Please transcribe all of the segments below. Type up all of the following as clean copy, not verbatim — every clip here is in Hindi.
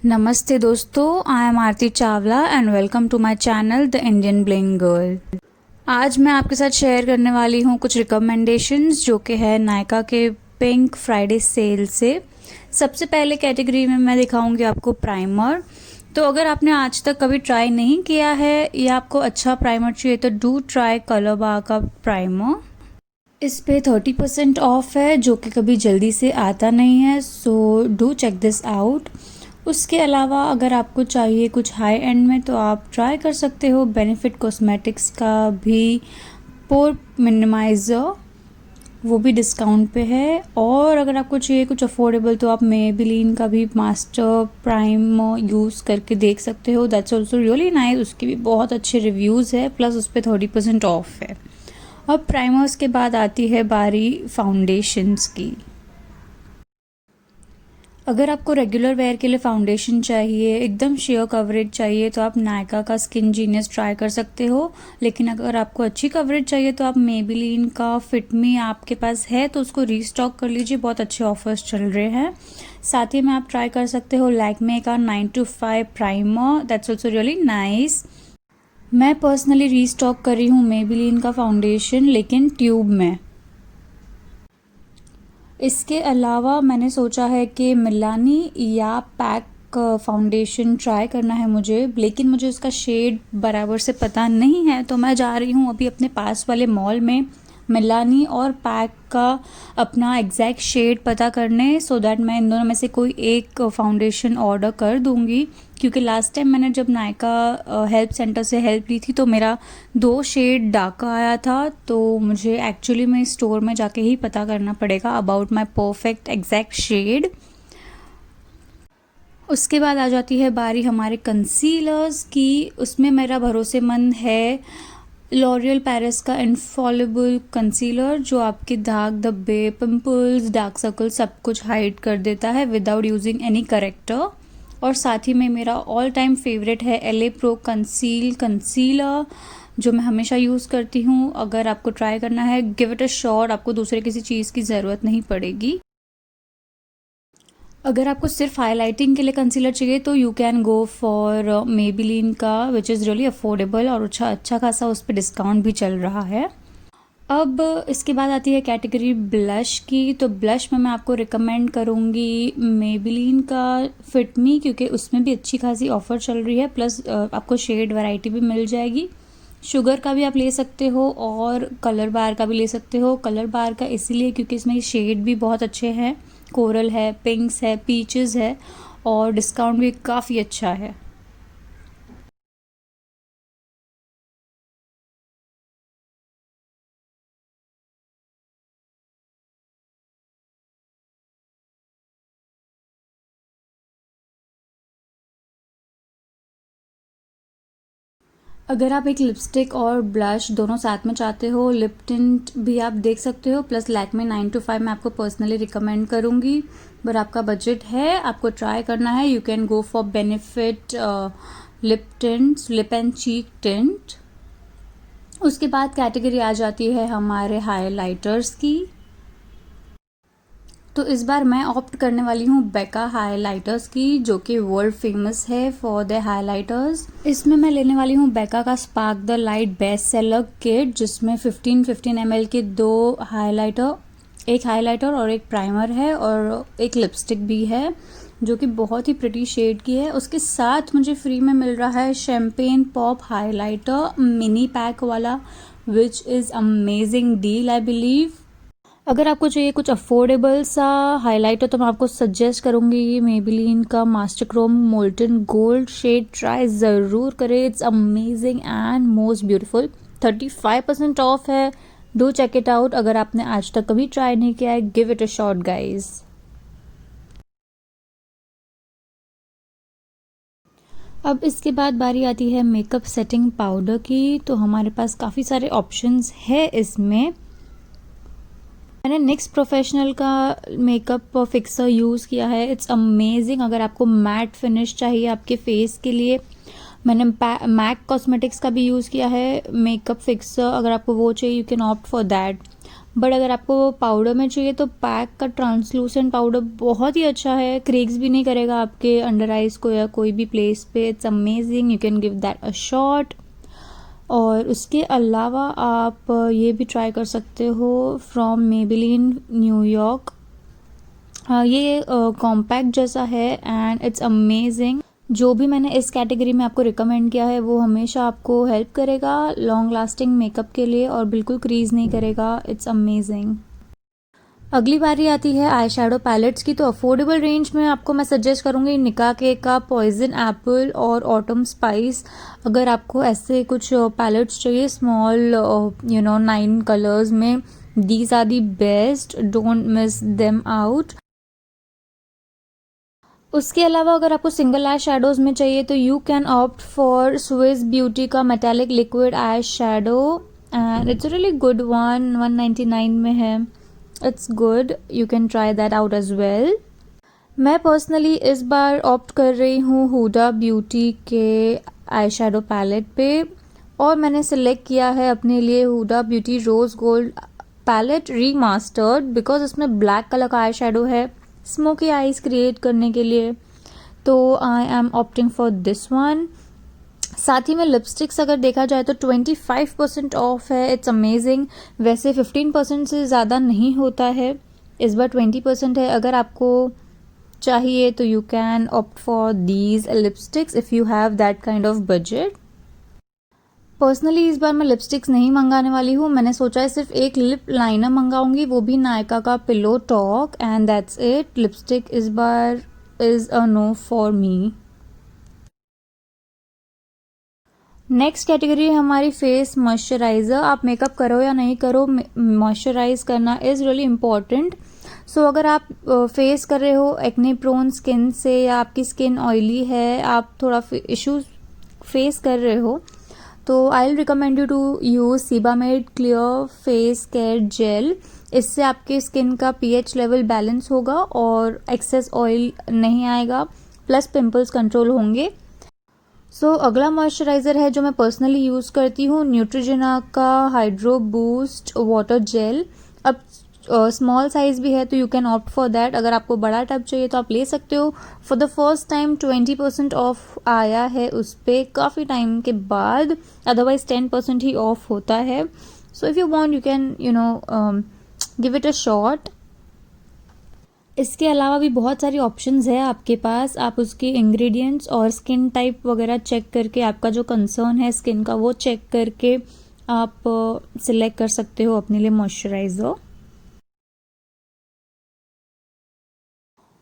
नमस्ते दोस्तों, I am Aarti Chawla and welcome to my channel the Indian bling girl. आज मैं आपके साथ शेयर करने वाली हूँ कुछ रिकमेंडेशंस जो कि है नायका के पिंक फ्राइडे सेल से। सबसे पहले कैटेगरी में मैं दिखाऊंगी आपको प्राइमर। तो अगर आपने आज तक कभी ट्राई नहीं किया है या आपको अच्छा प्राइमर चाहिए तो डू ट्राई कलर बार का प्राइमर। इस पे 30% ऑफ है जो कि कभी जल्दी से आता नहीं है, so do check this out. उसके अलावा अगर आपको चाहिए कुछ हाई एंड में तो आप ट्राई कर सकते हो बेनिफिट कॉस्मेटिक्स का भी पोर मिनिमाइज़र, वो भी डिस्काउंट पे है। और अगर आपको चाहिए कुछ अफोर्डेबल तो आप मेबेलिन का भी मास्टर प्राइम यूज़ करके देख सकते हो, दैट्स ऑल्सो रियली नाइस। उसके भी बहुत अच्छे रिव्यूज़ है, प्लस उस पर 30% ऑफ है। अब प्राइमर्स के बाद आती है बारी फाउंडेशंस की। अगर आपको रेगुलर वेयर के लिए फाउंडेशन चाहिए, एकदम शेयर कवरेज चाहिए तो आप नायका का स्किन जीनियस ट्राई कर सकते हो। लेकिन अगर आपको अच्छी कवरेज चाहिए तो आप मेबेलिन का फिट मी आपके पास है तो उसको रीस्टॉक कर लीजिए, बहुत अच्छे ऑफर्स चल रहे हैं। साथ ही में आप ट्राई कर सकते हो लैक्मे का 9 to 5 primer, that's also really nice. मैं पर्सनली रीस्टॉक कर रही हूँ मेबेलिन का फाउंडेशन, लेकिन ट्यूब में। इसके अलावा मैंने सोचा है कि मिलानी या पैक फाउंडेशन ट्राई करना है मुझे, लेकिन मुझे उसका शेड बराबर से पता नहीं है, तो मैं जा रही हूँ अभी अपने पास वाले मॉल में मिलानी और पैक का अपना एग्जैक्ट शेड पता करने, सो दैट मैं इन दोनों में से कोई एक फाउंडेशन ऑर्डर कर दूँगी। क्योंकि लास्ट टाइम मैंने जब नायका हेल्प सेंटर से हेल्प ली थी तो मेरा 2 शेड डार्क आया था, तो मुझे एक्चुअली में स्टोर में जाके ही पता करना पड़ेगा about my perfect exact shade. उसके बाद आ जाती है बारी हमारे कंसीलर्स की। उसमें मेरा भरोसेमंद है लॉरियल पेरिस का इनफॉलिबल कंसीलर, जो आपके दाग धब्बे, पिंपल्स, डार्क सर्कल सब कुछ हाइड कर देता है विदाउट यूजिंग एनी करेक्टर। और साथ ही में मेरा ऑल टाइम फेवरेट है एले प्रो कंसीलर, जो मैं हमेशा यूज़ करती हूँ। अगर आपको ट्राई करना है गिव इट अ शॉट, आपको दूसरे किसी चीज़ की ज़रूरत नहीं पड़ेगी। अगर आपको सिर्फ हाइलाइटिंग के लिए कंसीलर चाहिए तो you can go for Maybelline का, विच इज़ रियली अफोर्डेबल और अच्छा खासा उस पर डिस्काउंट भी चल रहा है। अब इसके बाद आती है कैटेगरी ब्लश की। तो ब्लश में मैं आपको रिकमेंड करूँगी मेबेलिन का फिट मी, क्योंकि उसमें भी अच्छी खासी ऑफ़र चल रही है, प्लस आपको शेड वैरायटी भी मिल जाएगी। शुगर का भी आप ले सकते हो और कलर बार का भी ले सकते हो। कलर बार का इसीलिए क्योंकि इसमें शेड भी बहुत अच्छे हैं, कोरल है, पिंक्स है, पीचेस है, और डिस्काउंट भी काफ़ी अच्छा है। अगर आप एक लिपस्टिक और ब्लश दोनों साथ में चाहते हो, लिप टिंट भी आप देख सकते हो, प्लस लैक्मे 9 to 5 मैं आपको पर्सनली रिकमेंड करूँगी। पर आपका बजट है, आपको ट्राई करना है, you can go for benefit lip tint, lip and cheek tint. उसके बाद कैटेगरी आ जाती है हमारे हाइलाइटर्स की। तो इस बार मैं ऑप्ट करने वाली हूँ बेका हाइलाइटर्स की, जो कि वर्ल्ड फेमस है फॉर द हाइलाइटर्स। इसमें मैं लेने वाली हूँ बेका का spark the light best seller kit, जिसमें 15 ml के 2 हाइलाइटर, एक हाइलाइटर और एक प्राइमर है, और एक लिपस्टिक भी है जो कि बहुत ही प्रिटी शेड की है। उसके साथ मुझे फ्री में मिल रहा है champagne pop highlighter mini pack वाला, which is amazing deal I believe. अगर आपको चाहिए कुछ अफोर्डेबल सा हाइलाइटर तो मैं आपको सजेस्ट करूँगी मेबेलिन का master chrome molten gold shade, try ज़रूर करें, it's amazing and most beautiful. 35% off है, डू चेक इट आउट। अगर आपने आज तक कभी ट्राई नहीं किया है, give it a shot guys. अब इसके बाद बारी आती है मेकअप सेटिंग पाउडर की। तो हमारे पास काफ़ी सारे ऑप्शंस है इसमें। मैंने NYX प्रोफेशनल का मेकअप फिक्सर यूज़ किया है, इट्स अमेजिंग। अगर आपको मैट फिनिश चाहिए आपके फेस के लिए, मैंने मैक कॉस्मेटिक्स का भी यूज़ किया है मेकअप फिक्सर, अगर आपको वो चाहिए you can opt for that. But अगर आपको पाउडर में चाहिए तो पैक का ट्रांसलूसेंट पाउडर बहुत ही अच्छा है, क्रेक्स भी नहीं करेगा आपके अंडर आइज को या कोई भी प्लेस पे। It's amazing, you can give that a shot. और उसके अलावा आप ये भी ट्राई कर सकते हो फ्रॉम मेबेलिन न्यूयॉर्क। ये कॉम्पैक्ट जैसा है एंड इट्स अमेजिंग। जो भी मैंने इस कैटेगरी में आपको रिकमेंड किया है वो हमेशा आपको हेल्प करेगा लॉन्ग लास्टिंग मेकअप के लिए और बिल्कुल क्रीज नहीं करेगा। It's amazing. अगली बारी आती है आई शेडो पैलेट्स की। तो अफोर्डेबल रेंज में आपको मैं सजेस्ट करूंगी निका के का पॉइजन एप्पल और ऑटम स्पाइस। अगर आपको ऐसे कुछ पैलेट्स चाहिए स्मॉल 9 कलर्स में, these are the best, don't miss them out. उसके अलावा अगर आपको सिंगल आई शेडोज में चाहिए तो you can opt for Swiss Beauty का metallic liquid eye shadow and it's really good one, 199 में है। It's good, you can try that out as well. मैं पर्सनली इस बार ऑप्ट कर रही हूँ हुडा ब्यूटी के आई शेडो पैलेट पे और मैंने सिलेक्ट किया है अपने लिए Huda beauty rose gold palette remastered because इसमें ब्लैक कलर का आई शेडो है स्मोकी आईज क्रिएट करने के लिए। तो I am opting for this one. साथ ही में लिपस्टिक्स अगर देखा जाए तो 25% ऑफ है। It's amazing. वैसे 15% से ज़्यादा नहीं होता है, इस बार 20% है। अगर आपको चाहिए तो you can opt for these lipsticks if you have that kind of budget. Personally इस बार मैं लिपस्टिक्स नहीं मंगाने वाली हूँ। मैंने सोचा है सिर्फ एक लिप लाइनर मंगाऊंगी, वो भी नायका का pillow talk, and that's it. Lipstick इस बार is a no for me. Next category है हमारी फेस मॉइस्चराइज़र। आप मेकअप करो या नहीं करो, मॉइस्चराइज करना इज़ रियली इम्पॉर्टेंट। सो अगर आप फेस कर रहे हो एक्ने प्रोन स्किन से या आपकी स्किन ऑयली है, आप थोड़ा इश्यूज फेस कर रहे हो, तो I will recommend you to use Sebamed clear face care gel. इससे आपके स्किन का पीएच लेवल बैलेंस होगा और एक्सेस ऑयल नहीं आएगा, प्लस पिंपल्स कंट्रोल होंगे। सो अगला मॉइस्चराइज़र है जो मैं पर्सनली यूज़ करती हूँ, न्यूट्रोजेना का हाइड्रो बूस्ट वाटर जेल। अब स्मॉल साइज़ भी है तो you can opt for that. अगर आपको बड़ा टब चाहिए तो आप ले सकते हो। For the first time 20% of आया है उस पर काफ़ी टाइम के बाद, अदरवाइज 10% ही ऑफ होता है। So if you want you can give it a shot. इसके अलावा भी बहुत सारी ऑप्शंस है आपके पास। आप उसके इंग्रेडिएंट्स और स्किन टाइप वगैरह चेक करके, आपका जो कंसर्न है स्किन का वो चेक करके आप सिलेक्ट कर सकते हो अपने लिए मॉइस्चराइज़र।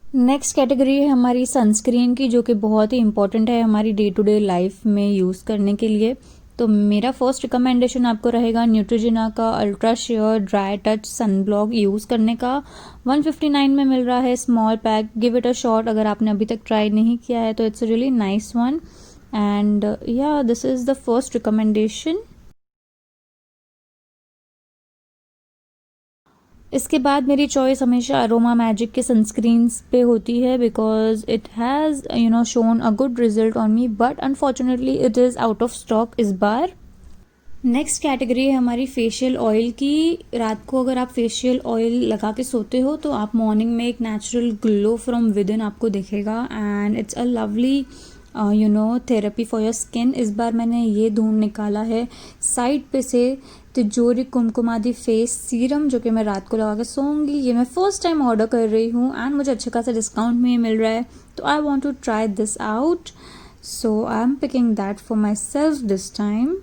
नेक्स्ट कैटेगरी है हमारी सनस्क्रीन की, जो कि बहुत ही इंपॉर्टेंट है हमारी डे टू डे लाइफ में यूज़ करने के लिए। तो मेरा फर्स्ट रिकमेंडेशन आपको रहेगा न्यूट्रोजेना का ultra sheer dry touch sunblock use करने का। 159 में मिल रहा है small pack. Give it a shot अगर आपने अभी तक ट्राई नहीं किया है तो it's really nice one and yeah this is the first recommendation. इसके बाद मेरी चॉइस हमेशा अरोमा मैजिक के सनस्क्रीन्स पे होती है because it has shown a good result on me, but unfortunately it is out of stock इस बार। नेक्स्ट कैटेगरी है हमारी फेशियल ऑयल की। रात को अगर आप फेशियल ऑयल लगा के सोते हो तो आप मॉर्निंग में एक natural glow from with in आपको दिखेगा and it's a lovely therapy for your skin. इस बार मैंने ये ढूंढ निकाला है साइड पे से तिजोरी कुमकुमादी फेस सीरम, जो कि मैं रात को लगा के सोऊंगी। ये मैं फर्स्ट टाइम ऑर्डर कर रही हूँ एंड मुझे अच्छा खासा डिस्काउंट में मिल रहा है, तो I want to try this out, so I am picking that for myself this time.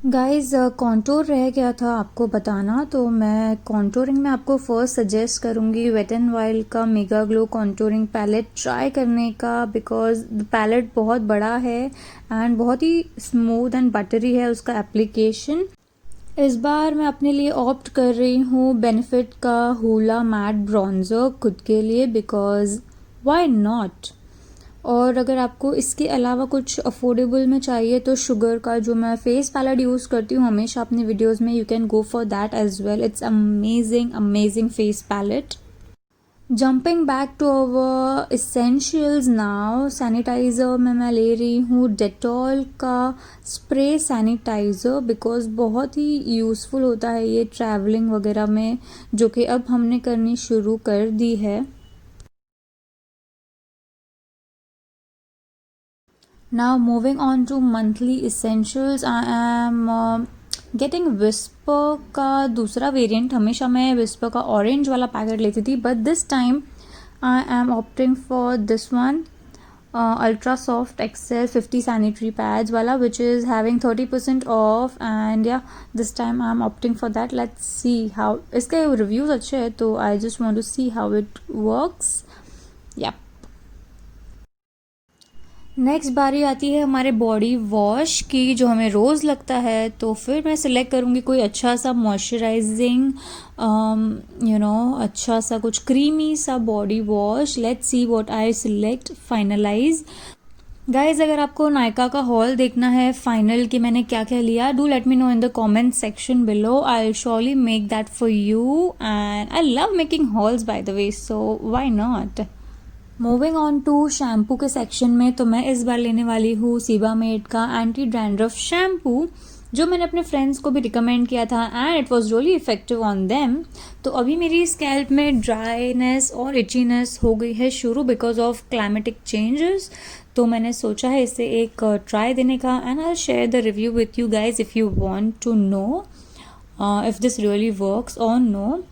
Guys contour रह गया था आपको बताना, तो मैं कॉन्टोरिंग में आपको फर्स्ट सजेस्ट करूँगी वेट एंड वाइल्ड का mega glow contouring palette try करने का, बिकॉज द पैलेट बहुत बड़ा है एंड बहुत ही स्मूथ एंड बटरी है उसका एप्लीकेशन। इस बार मैं अपने लिए ऑप्ट कर रही हूँ बेनिफिट का हुला मैट ब्रॉन्जर खुद के लिए, बिकॉज वाई नॉट। और अगर आपको इसके अलावा कुछ अफोर्डेबल में चाहिए तो शुगर का जो मैं फेस पैलेट यूज़ करती हूँ हमेशा अपने वीडियोस में, you can go for that as well. It's amazing amazing face palette. Jumping back to our essentials now, sanitizer में मैं ले रही हूँ डेटॉल का स्प्रे सैनिटाइज़र, बिकॉज़ बहुत ही यूज़फुल होता है ये ट्रैवलिंग वगैरह में, जो कि अब हमने करनी शुरू कर दी है। Now moving on to monthly essentials, I am getting whisper का दूसरा वेरिएंट। हमेशा मैं विस्पर का ऑरेंज वाला पैकेट लेती थी, but this time I am opting for this one, ultra soft XL 50 sanitary pads वाला, which is having 30% off, and yeah this time I am opting for that. Let's see how, इसके रिव्यूज़ अच्छे हैं, तो I just want to see how it works. Yeah next बारी आती है हमारे बॉडी वॉश की, जो हमें रोज़ लगता है, तो फिर मैं सिलेक्ट करूँगी कोई अच्छा सा मॉइस्चराइजिंग अच्छा सा कुछ क्रीमी सा body wash. Let's see what I select finalize. Guys, अगर आपको नायका का हॉल देखना है फाइनल कि मैंने क्या क्या लिया, do let me know in the comment section below. I will surely make that for you, and I love making hauls by the way, so why not. Moving on to shampoo के सेक्शन में, तो मैं इस बार लेने वाली हूँ सीबामेड का एंटी डैंड्रफ शैम्पू, जो मैंने अपने फ्रेंड्स को भी रिकमेंड किया था and it was really effective on them. तो अभी मेरी स्कैल्प में ड्राइनेस और इचीनेस हो गई है शुरू बिकॉज ऑफ क्लाइमेटिक चेंजेस, तो मैंने सोचा है इसे एक ट्राई देने का, and I share the review with you guys if you want to know if this really works और नो।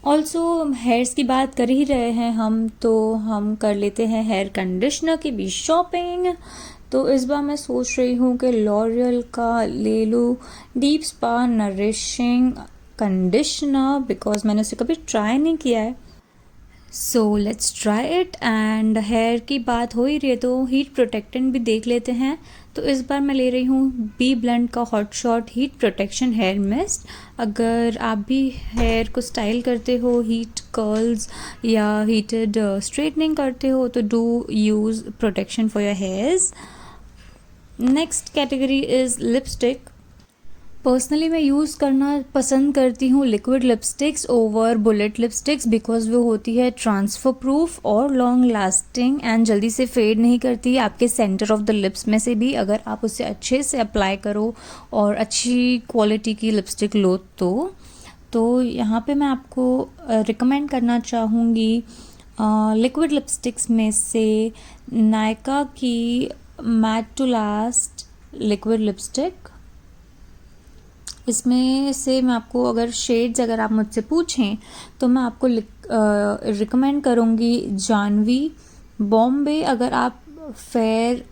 ऑल्सो हेयर्स की बात कर ही रहे हैं हम, तो हम कर लेते हैं हेयर कंडीशनर की भी शॉपिंग। तो इस बार मैं सोच रही हूँ कि लॉरियल का ले लूँ deep spa nourishing conditioner, because मैंने उसे कभी ट्राई नहीं किया है, so let's try it. And hair की बात हो ही रही है तो हीट प्रोटेक्टेंट भी देख लेते हैं। तो इस बार मैं ले रही हूँ बी ब्लेंड का hot shot heat protection hair mist. अगर आप भी हेयर को स्टाइल करते हो, हीट कर्ल्स या हीटेड स्ट्रेटनिंग करते हो, तो do use protection for your hairs. Next category is lipstick. Personally मैं यूज़ करना पसंद करती हूँ liquid lipsticks over bullet lipsticks, because वो होती है ट्रांसफ़र प्रूफ और लॉन्ग लास्टिंग एंड जल्दी से फेड नहीं करती आपके सेंटर ऑफ द लिप्स में से भी, अगर आप उसे अच्छे से अप्लाई करो और अच्छी क्वालिटी की लिपस्टिक लो तो यहाँ पे मैं आपको रिकमेंड करना चाहूँगी लिक्विड लिपस्टिक्स में से नायका की matte to last liquid lipstick. इसमें से मैं आपको अगर शेड्स अगर आप मुझसे पूछें तो मैं आपको रिकमेंड करूँगी जानवी, बॉम्बे। अगर आप फेयर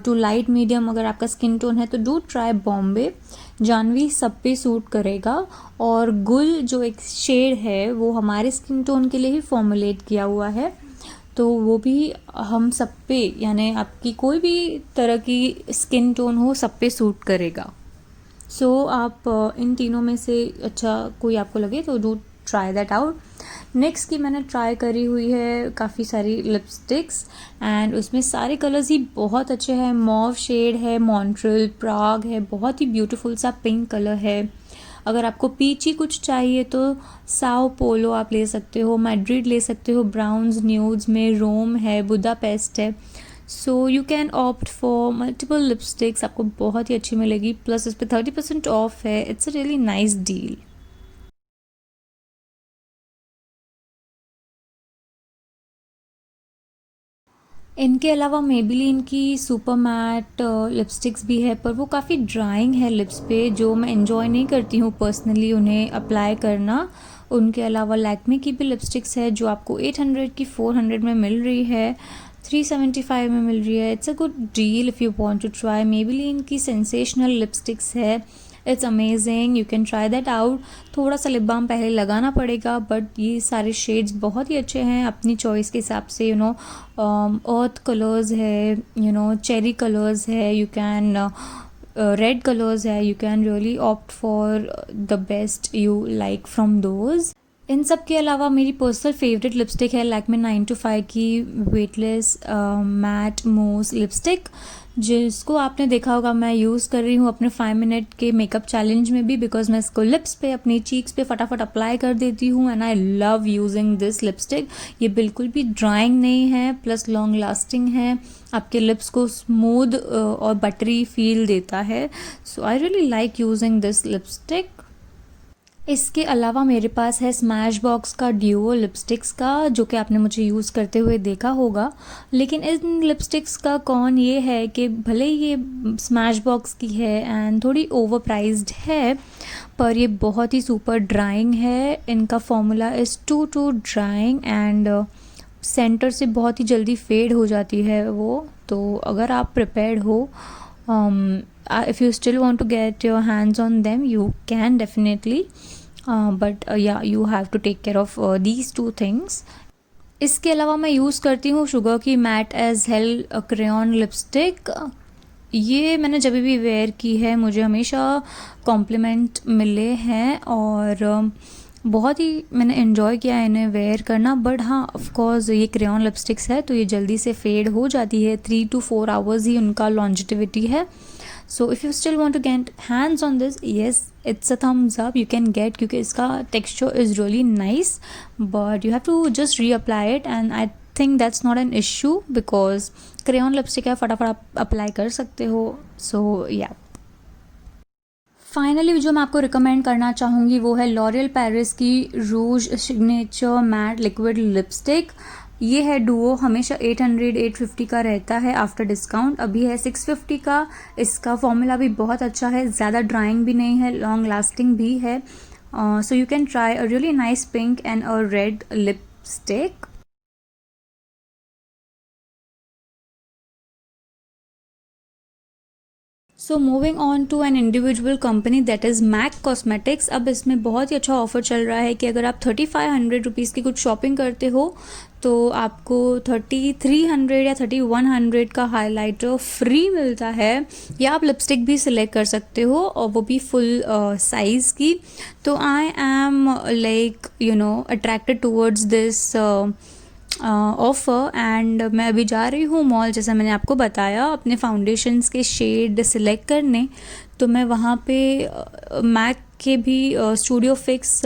टू लाइट मीडियम अगर आपका स्किन टोन है तो डू ट्राई बॉम्बे। जानवी सब पे सूट करेगा, और गुल जो एक शेड है वो हमारे स्किन टोन के लिए ही फॉर्मुलेट किया हुआ है, तो वो भी हम सब पे, यानी आपकी कोई भी तरह की स्किन टोन हो सब पे सूट करेगा। सो आप इन तीनों में से अच्छा कोई आपको लगे तो do try that out. Next की मैंने ट्राई करी हुई है काफ़ी सारी लिपस्टिक्स, एंड उसमें सारे कलर्स ही बहुत अच्छे हैं। मॉव शेड है, मॉन्ट्रियल, प्राग है, बहुत ही ब्यूटीफुल सा पिंक कलर है। अगर आपको पीची कुछ चाहिए तो साओ पोलो आप ले सकते हो, मैड्रिड ले सकते हो, ब्राउन्स न्यूड्स में रोम है, बुदापेस्ट है। So you can opt for multiple lipsticks, आपको बहुत ही अच्छी मिलेगी, प्लस इस पर 30% ऑफ है। It's a really nice deal. इनके अलावा मेबेलिन की सुपर मैट लिपस्टिक्स भी है, पर वो काफ़ी ड्राइंग है लिप्स पे, जो मैं इन्जॉय नहीं करती हूँ पर्सनली उन्हें अप्लाई करना। उनके अलावा लैक्मे की भी लिपस्टिक्स है जो आपको 800 की 400 में मिल रही है, 375 में मिल रही है। It's a good deal if you want to try. Maybelline की सेंसेशनल लिपस्टिक्स है, it's amazing, you can try that out. थोड़ा सा लिप बाम पहले लगाना पड़ेगा, बट ये सारे शेड्स बहुत ही अच्छे हैं अपनी चॉइस के हिसाब से। अर्थ कलर्स है, चेरी कलर्स है, यू कैन रेड कलर्स है, you can really opt for the best you like from those. इन सब के अलावा मेरी पर्सनल फेवरेट लिपस्टिक है लैक्मे 9to5 की वेटलेस मैट मूस लिपस्टिक, जिसको आपने देखा होगा मैं यूज़ कर रही हूँ अपने 5 मिनट के मेकअप चैलेंज में भी, बिकॉज मैं इसको लिप्स पे, अपनी चीक्स पे फटाफट अप्लाई कर देती हूँ and I love using this lipstick. ये बिल्कुल भी ड्राइंग नहीं है, प्लस लॉन्ग लास्टिंग है, आपके लिप्स को स्मूथ और बटरी फील देता है। So I really like using this lipstick. इसके अलावा मेरे पास है स्मैश बॉक्स का ड्यूओ लिपस्टिक्स का, जो कि आपने मुझे यूज़ करते हुए देखा होगा। लेकिन इन लिपस्टिक्स का कौन ये है कि भले ही ये स्मैश बॉक्स की है एंड थोड़ी ओवर प्राइज्ड है, पर ये बहुत ही सुपर ड्राइंग है। इनका formula is too drying and centre से बहुत ही जल्दी फेड हो जाती है वो। तो अगर आप प्रिपेयर्ड हो, if you still want to get your hands on them, you can definitely, but yeah, you have to take care of these two things. इसके अलावा मैं यूज़ करती हूँ शुगर की matte as hell crayon lipstick. ये मैंने जब भी वेयर की है मुझे हमेशा कॉम्प्लीमेंट मिले हैं और बहुत ही मैंने इन्जॉय किया है इन्हें वेयर करना। बट हाँ, ऑफकोर्स ये क्रेयॉन लिपस्टिक्स है तो ये जल्दी से फेड हो जाती है, 3 to 4 आवर्स ही उनका लॉन्जिटिविटी है। So if you still want to get hands on this, yes, it's a thumbs up, you can get, क्योंकि इसका texture is really nice, but you have to just reapply it and I think that's not an issue because crayon lipstick है, फटाफट आप अप्लाई कर सकते हो। So yeah. फाइनली जो मैं आपको रिकमेंड करना चाहूँगी वो है लॉरियल पेरिस की रूज सिग्नेचर मैट लिक्विड लिपस्टिक। ये है डुओ, हमेशा 800-850 का रहता है, आफ्टर डिस्काउंट अभी है 650 का। इसका फॉर्मूला भी बहुत अच्छा है, ज़्यादा ड्राइंग भी नहीं है, लॉन्ग लास्टिंग भी है। So you can try a really nice pink and a red lipstick. So moving on to an individual company that is MAC cosmetics. अब इसमें बहुत ही अच्छा ऑफर चल रहा है कि अगर आप 3500 रुपीज़ की कुछ शॉपिंग करते हो तो आपको 3300 या 3100 का हाइलाइटर फ्री मिलता है, या आप लिपस्टिक भी सिलेक्ट कर सकते हो और वो भी फुल साइज़ की। तो I am like attracted towards this offer and मैं अभी जा रही हूँ मॉल, जैसा मैंने आपको बताया, अपने फाउंडेशंस के शेड सिलेक्ट करने। तो मैं वहाँ पे मैक के भी स्टूडियो फिक्स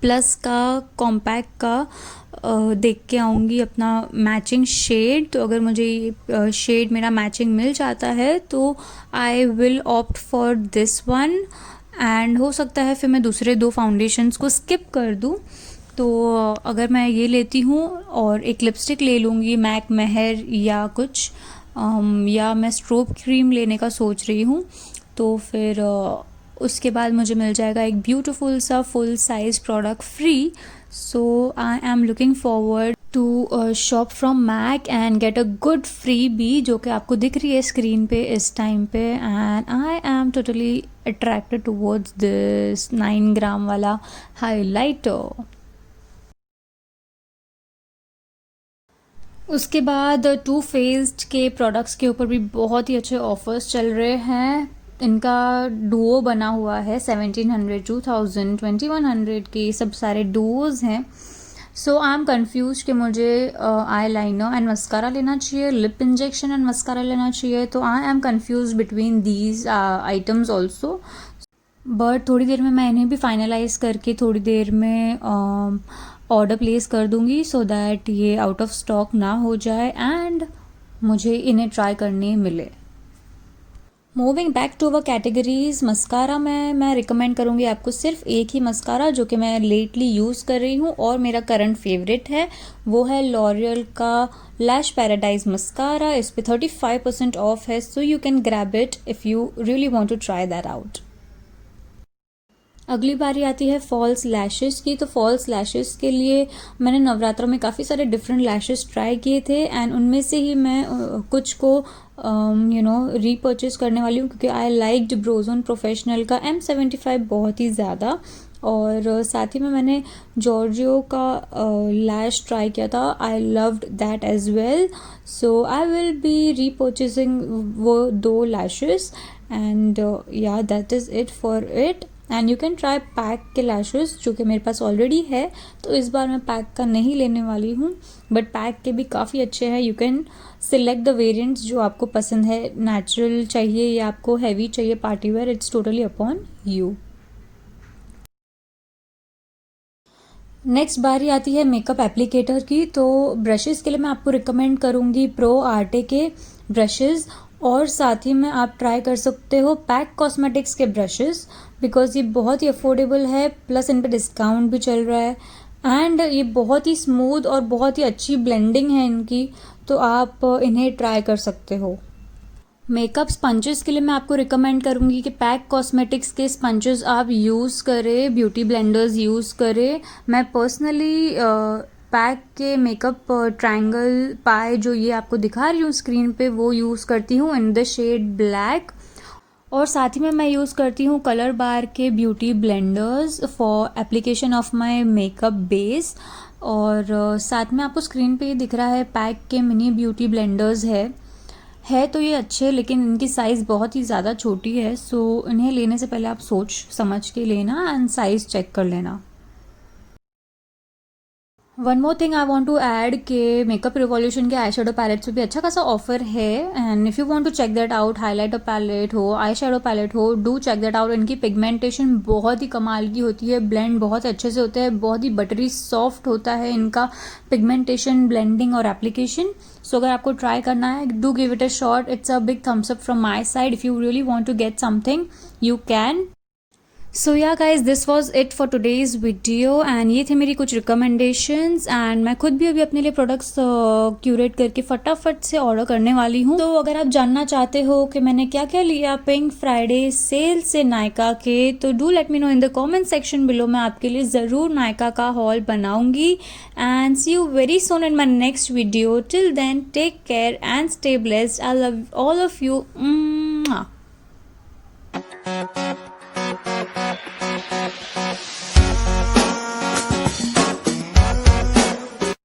प्लस का कॉम्पैक्ट का देख के आऊँगी अपना मैचिंग शेड। तो अगर मुझे ये शेड मेरा मैचिंग मिल जाता है तो I will opt for this one, and हो सकता है फिर मैं दूसरे 2 फाउंडेशंस को स्किप कर दूँ। तो अगर मैं ये लेती हूँ और एक लिपस्टिक ले लूँगी मैक महर या कुछ, या मैं स्ट्रोब क्रीम लेने का सोच रही हूँ, तो फिर उसके बाद मुझे मिल जाएगा एक ब्यूटीफुल सा full size product free. So I am looking forward to shop from MAC and get a good freebie, जो कि आपको दिख रही है स्क्रीन पे इस टाइम पे। And I am totally attracted towards this 9 ग्राम वाला हाईलाइटर। उसके बाद टू फेस्ड के प्रोडक्ट्स के ऊपर भी बहुत ही अच्छे ऑफर्स चल रहे हैं। इनका डुओ बना हुआ है 1700, 2000, 2100 के सब सारे डुओज़ हैं। सो आई एम कन्फ्यूज कि मुझे आई लाइनर एंड मस्कारा लेना चाहिए, लिप इंजेक्शन एंड मस्कारा लेना चाहिए। तो I M confuse between these items also, but थोड़ी देर में मैं इन्हें भी फाइनलाइज करके थोड़ी देर में ऑर्डर प्लेस कर दूंगी, सो दैट ये आउट ऑफ स्टॉक ना हो जाए एंड मुझे इन्हें ट्राई करने मिले। Moving back to our categories, mascara में मैं रिकमेंड करूँगी आपको सिर्फ एक ही मस्कारा जो कि मैं लेटली यूज़ कर रही हूँ और मेरा करंट फेवरेट है, वो है लॉरियल का लैश पैराडाइज मस्कारा। इस पे 35% ऑफ है, so you can grab it if you really want to try that out. अगली बारी आती है फॉल्स लैशेस की। तो फॉल्स लैशेस के लिए मैंने नवरात्रों में काफ़ी सारे डिफरेंट लैशेस ट्राई किए थे एंड उनमें से ही मैं कुछ को रीपर्चेस करने वाली हूँ, क्योंकि आई लाइक्ड ब्रोजोन प्रोफेशनल का M75 बहुत ही ज़्यादा, और साथ ही में मैंने जॉर्जियो का लैश ट्राई किया था, I loved that as well. So I will be repurchasing वो 2 lashes and yeah that is it for it. And you can try pack के लैशेस जो कि मेरे पास ऑलरेडी है, तो इस बार मैं पैक का नहीं लेने वाली हूँ, बट पैक के भी काफ़ी अच्छे हैं। You can select the variants जो आपको पसंद है, नेचुरल चाहिए या आपको हैवी चाहिए party wear, it's totally upon you. Next बारी आती है मेकअप एप्लीकेटर की। तो ब्रशेस के लिए मैं आपको रिकमेंड करूँगी प्रो आर्टे के ब्रशेस, और साथ ही में आप ट्राई कर सकते हो पैक कॉस्मेटिक्स के ब्रशेस, बिकॉज ये बहुत ही अफोर्डेबल है, प्लस इन पे डिस्काउंट भी चल रहा है, एंड ये बहुत ही स्मूथ और बहुत ही अच्छी ब्लेंडिंग है इनकी, तो आप इन्हें ट्राई कर सकते हो। मेकअप स्पंजेस के लिए मैं आपको रिकमेंड करूँगी कि पैक कॉस्मेटिक्स के स्पंजेस आप यूज़ करें, ब्यूटी ब्लेंडर्स यूज़ करें। मैं पर्सनली पैक के मेकअप ट्रायंगल पाए जो ये आपको दिखा रही हूँ स्क्रीन पे, वो यूज़ करती हूँ इन द शेड ब्लैक, और साथ ही में मैं यूज़ करती हूँ कलर बार के beauty blenders for application of my makeup base. और साथ में आपको स्क्रीन पे ये दिख रहा है पैक के मिनी ब्यूटी ब्लेंडर्स है तो ये अच्छे, लेकिन इनकी साइज़ बहुत ही ज़्यादा छोटी है, सो इन्हें लेने से पहले आप सोच समझ के लेना एंड साइज़ चेक कर लेना। One more thing I want to add के मेकअप रिवॉल्यूशन के आई शेडो पैलेट्स पे भी अच्छा खासा ऑफर है, and if you want to check that out, highlighter palette हो, आई शेडो पैलेट हो, डू चेक दैट आउट। इनकी पिगमेंटेशन बहुत ही कमाल की होती है, ब्लेंड बहुत अच्छे से होता है, बहुत ही बटरी सॉफ्ट होता है इनका पिगमेंटेशन, ब्लेंडिंग और एप्लीकेशन। सो अगर आपको ट्राई करना है, do give it a shot, it's a big thumbs up from my side. If you really want to get something you can. So yeah guys, this was it for today's video, and ये थे मेरी कुछ रिकमेंडेशंस, एंड मैं खुद भी अभी अपने लिए प्रोडक्ट्स क्यूरेट करके फटाफट से ऑर्डर करने वाली हूँ। तो अगर आप जानना चाहते हो कि मैंने क्या क्या लिया पिंक फ्राइडे सेल से नायका के, तो do let me know in the comment section below. मैं आपके लिए ज़रूर नायका का हॉल बनाऊंगी, and see you very soon in my next video. Till then take care and stay blessed. I love all of you.